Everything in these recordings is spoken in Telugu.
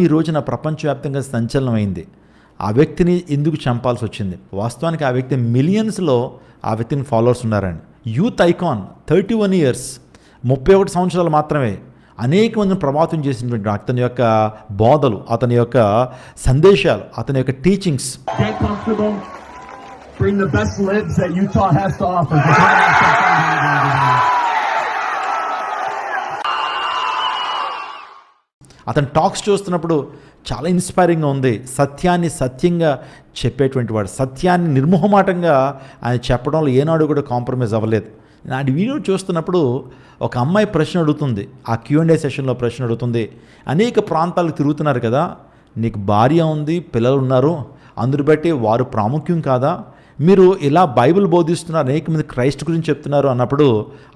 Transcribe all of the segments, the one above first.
ఈ రోజున ప్రపంచవ్యాప్తంగా సంచలనమైంది. ఆ వ్యక్తిని ఎందుకు చంపాల్సి వచ్చింది? వాస్తవానికి ఆ వ్యక్తి మిలియన్స్లో ఆ వ్యక్తిని ఫాలోవర్స్ ఉన్నారండి. యూత్ ఐకాన్, 31 ఇయర్స్, 31 సంవత్సరాలు మాత్రమే. అనేక మందిని ప్రభావితం చేసినటువంటి అతని యొక్క బోధలు, అతని యొక్క సందేశాలు, అతని యొక్క టీచింగ్స్. అతని టాక్స్ చూస్తున్నప్పుడు చాలా ఇన్స్పైరింగ్గా ఉంది. సత్యాన్ని సత్యంగా చెప్పేటువంటి వాడు, సత్యాన్ని నిర్మోహమాటంగా ఆయన చెప్పడంలో ఏనాడు కూడా కాంప్రమైజ్ అవ్వలేదు. నాటి వీడియో చూస్తున్నప్పుడు ఒక అమ్మాయి ప్రశ్న అడుగుతుంది, ఆ Q&A సెషన్లో ప్రశ్న అడుగుతుంది. అనేక ప్రాంతాలకు తిరుగుతున్నారు కదా, నీకు భార్య ఉంది, పిల్లలు ఉన్నారు, అందుని బట్టి వారు ప్రాముఖ్యం కాదా? మీరు ఇలా బైబిల్ బోధిస్తున్నారు, అనేక మంది క్రైస్ట్ గురించి చెప్తున్నారు అన్నప్పుడు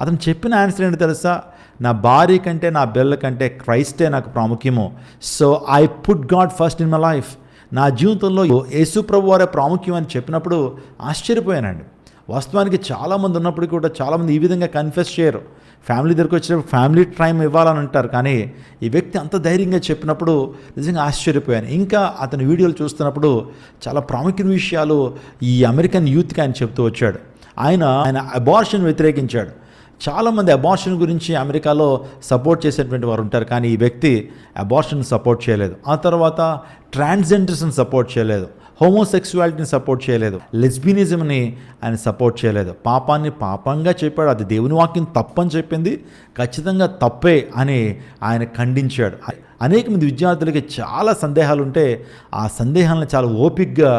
అతను చెప్పిన ఆన్సర్ ఏంటి తెలుసా? నా భార్య కంటే నా బిడ్డల కంటే క్రైస్టే నాకు ప్రాముఖ్యము. So I put God first in my life. నా జీవితంలో యేసు ప్రభు వారే ప్రాముఖ్యం అని చెప్పినప్పుడు ఆశ్చర్యపోయానండి. వాస్తవానికి చాలామంది ఉన్నప్పుడు కూడా చాలామంది ఈ విధంగా కన్ఫెస్ చేయరు. ఫ్యామిలీ దగ్గరికి వచ్చినప్పుడు ఫ్యామిలీ టైం ఇవ్వాలని అంటారు, కానీ ఈ వ్యక్తి అంత ధైర్యంగా చెప్పినప్పుడు నిజంగా ఆశ్చర్యపోయాను. ఇంకా అతని వీడియోలు చూస్తున్నప్పుడు చాలా ప్రాముఖ్యమైన విషయాలు ఈ అమెరికన్ యూత్కి ఆయన చెప్తూ వచ్చాడు. ఆయన అబార్షన్ వ్యతిరేకించాడు. చాలామంది అబార్షన్ గురించి అమెరికాలో సపోర్ట్ చేసేటువంటి వారు ఉంటారు, కానీ ఈ వ్యక్తి అబార్షన్ సపోర్ట్ చేయలేదు. ఆ తర్వాత ట్రాన్స్జెండర్స్ని సపోర్ట్ చేయలేదు, హోమోసెక్సువాలిటీని సపోర్ట్ చేయలేదు, లెస్బినిజంని ఆయన సపోర్ట్ చేయలేదు. పాపాన్ని పాపంగా చెప్పాడు, అది దేవుని వాక్యం తప్పని చెప్పింది, ఖచ్చితంగా తప్పే అని ఆయన ఖండించాడు. అనేక మంది విద్యార్థులకి చాలా సందేహాలు ఉంటే ఆ సందేహాలను చాలా ఓపికగా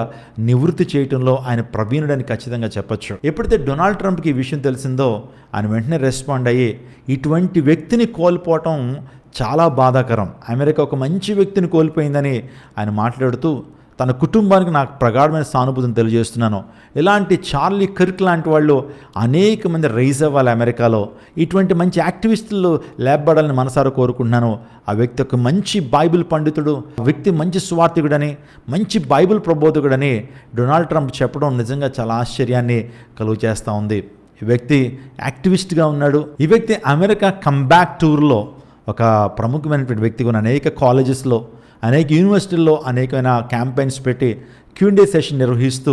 నివృత్తి చేయడంలో ఆయన ప్రవీణుడని ఖచ్చితంగా చెప్పచ్చు. ఎప్పుడైతే డొనాల్డ్ ట్రంప్కి ఈ విషయం తెలిసిందో ఆయన వెంటనే రెస్పాండ్ అయ్యి, ఇటువంటి వ్యక్తిని కోల్పోవటం చాలా బాధాకరం, అమెరికా ఒక మంచి వ్యక్తిని కోల్పోయిందని ఆయన మాట్లాడుతూ తన కుటుంబానికి నాకు ప్రగాఢమైన సానుభూతిని తెలియజేస్తున్నాను. ఇలాంటి చార్లీ కిర్క్ లాంటి వాళ్ళు అనేక మంది రైజ్ అవ్వాలి అమెరికాలో. ఇటువంటి మంచి యాక్టివిస్టులు లేపబడాలని మనసారా కోరుకుంటున్నాను. ఆ వ్యక్తి ఒక మంచి బైబిల్ పండితుడు, ఆ వ్యక్తి మంచి సువార్థికుడని, మంచి బైబిల్ ప్రబోధకుడని డొనాల్డ్ ట్రంప్ చెప్పడం నిజంగా చాలా ఆశ్చర్యాన్ని కలుగు చేస్తూ ఉంది. ఈ వ్యక్తి యాక్టివిస్ట్గా ఉన్నాడు. ఈ వ్యక్తి అమెరికా కమ్బ్యాక్ టూర్లో ఒక ప్రముఖమైనటువంటి వ్యక్తిగా ఉన్న అనేక కాలేజెస్లో, అనేక యూనివర్సిటీల్లో అనేకమైన క్యాంపెయిన్స్ పెట్టి Q&A సెషన్ నిర్వహిస్తూ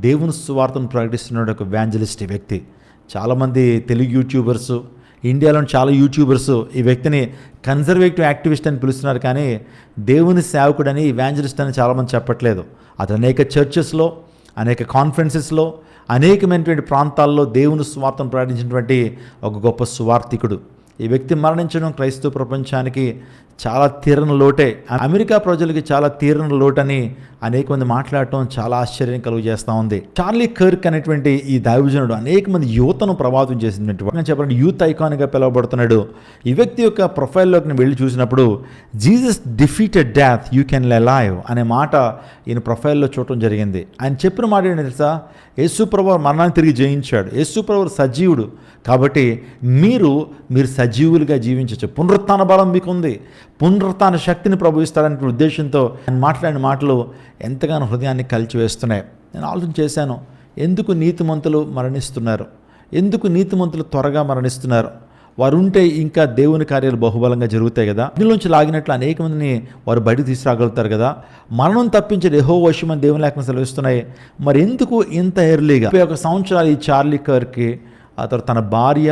దేవుని సువార్తను ప్రకటిస్తున్న ఒక ఎవాంజలిస్ట్ ఈ వ్యక్తి. చాలామంది తెలుగు యూట్యూబర్సు, ఇండియాలోని చాలా యూట్యూబర్సు ఈ వ్యక్తిని కన్జర్వేటివ్ యాక్టివిస్ట్ అని పిలుస్తున్నారు, కానీ దేవుని సేవకుడని, ఎవాంజలిస్ట్ అని చాలామంది చెప్పట్లేదు. అతను అనేక చర్చెస్లో, అనేక కాన్ఫరెన్సెస్లో, అనేకమైనటువంటి ప్రాంతాల్లో దేవుని సువార్తను ప్రకటించినటువంటి ఒక గొప్ప సువార్థికుడు. ఈ వ్యక్తి మరణించడం క్రైస్తవ ప్రపంచానికి చాలా తీరని లోటే, అమెరికా ప్రజలకి చాలా తీరని లోటని అనేక మంది మాట్లాడటం చాలా ఆశ్చర్యం కలుగు చేస్తూ ఉంది. చార్లీ కిర్క్ అనేటువంటి ఈ దైవజనుడు అనేక మంది యువతను ప్రభావితం చేసినటువంటి చెప్పండి యూత్ ఐకాన్గా పిలువబడుతున్నాడు. ఈ వ్యక్తి యొక్క ప్రొఫైల్లోకి వెళ్ళి చూసినప్పుడు Jesus defeated death, you can alive అనే మాట ఈయన ప్రొఫైల్లో చూడటం జరిగింది. ఆయన చెప్పిన మాట ఏంటి తెలుసా? యేసు ప్రభువు మరణాన్ని తిరిగి జయించాడు, యేసు ప్రభువు సజీవుడు, కాబట్టి మీరు సజీవులుగా జీవించవచ్చు, పునరుత్థాన బలం మీకు ఉంది, పునరుత్థాన శక్తిని ప్రభు ఇస్తాడనే ఉద్దేశంతో ఆయన మాట్లాడిన మాటలు ఎంతగానో హృదయాన్ని కలిచివేస్తున్నాయి. నేను ఆలోచన చేశాను, ఎందుకు నీతిమంతులు మరణిస్తున్నారు, ఎందుకు నీతిమంతులు త్వరగా మరణిస్తున్నారు? వారు ఉంటే ఇంకా దేవుని కార్యాలు బహుబలంగా జరుగుతాయి కదా, ఇందులోంచి లాగినట్లు అనేక మందిని వారు బయటకు తీసుకురాగలుగుతారు కదా. మరణం తప్పించే యెహోవా వశమని దేవుని లేఖనాలు సెలవిస్తున్నాయి. మరి ఎందుకు ఇంత ఎర్లీగా 21 సంవత్సరాలు ఈ చార్లీ కిర్క్కి, ఆ తర్వాత తన భార్య